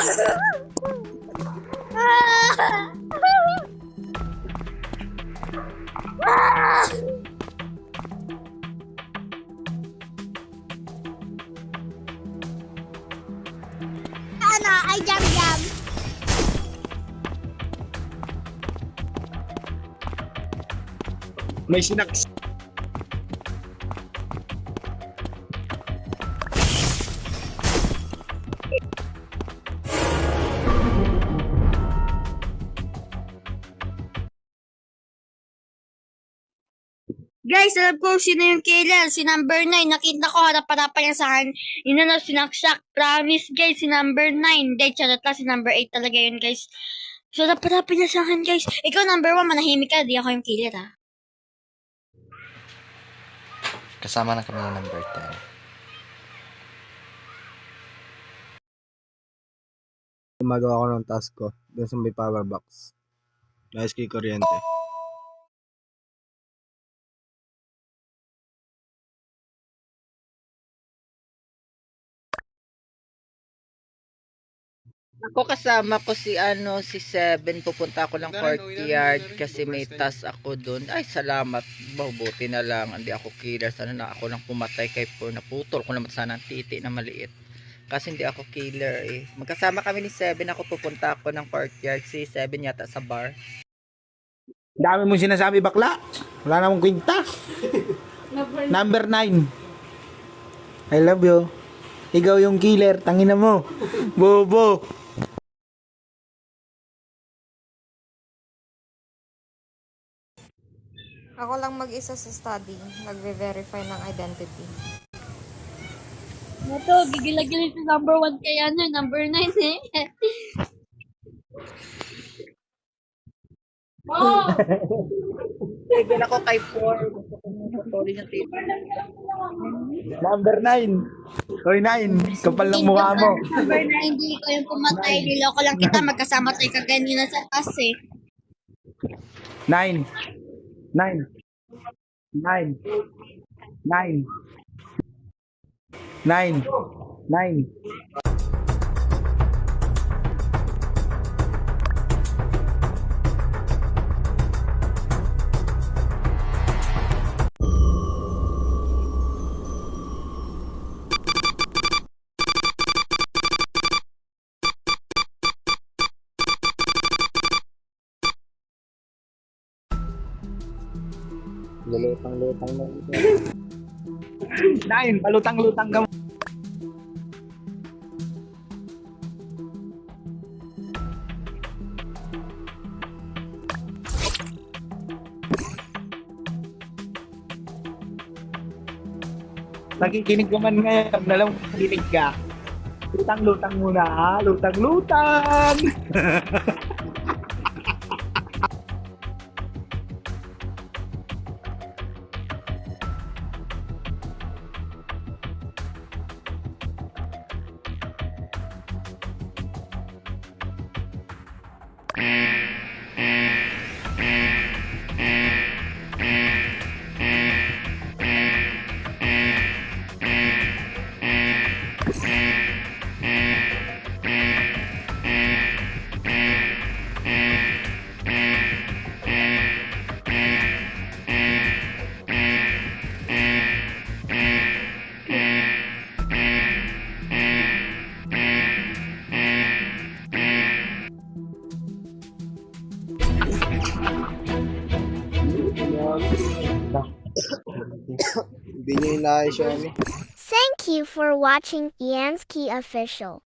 Ano, ay jam. May sinaks. Guys, alam ko sino yung killer. Si number 9. Nakita ko, harap-harapan niya sa akin. Yun na, sinaksak. Promise, guys, si number 9. Hindi, charot lang. Si number 8 talaga yun, guys. So, harap-harapan niya sa akin, guys. Ikaw, number 1, manahimik ka. Di ako yung killer, ha. Kasama na kami ng number 10. Gumagawa ko ng task ko doon sa may power box. Nais kay kuryente. Ako kasama ko si si Seven, pupunta ako ng courtyard kasi may task ako doon. Ay, salamat. Mabuti na lang, hindi ako killer. Sana na ako lang pumatay kay po. Naputol ko naman sana ang titi na maliit. Kasi hindi ako killer eh. Magkasama kami ni Seven, ako pupunta ako ng courtyard. Si Seven yata sa bar. Dami mong sinasabi bakla. Wala namang kwinta. Number 9. I love you. Ikaw yung killer. Tangina mo. Bobo. Ako lang mag-isa sa study, nagve-verify ng identity. Ito, gigila-gila si number 1 kaya number 9 eh. Oh! Seven ako kay 4. Gusto ko mong putulin yung titi. Number 9. Oy 9. Kapal ng mukha mo. Number 9, hindi ko yung pumatay. Niloko lang kita. Magkasama tayo kaganina sa taas eh. 9. 9. 9. 9. 9. 9. Lulutang-lutang na ito. 9. Palutang-lutang ka mo. Nakikinig ka man ngayon, nalang kinig ka. Lutang-lutang muna ha. Lutang-lutang. Hindi niya inaayos yung Thank you for watching Iansky Official.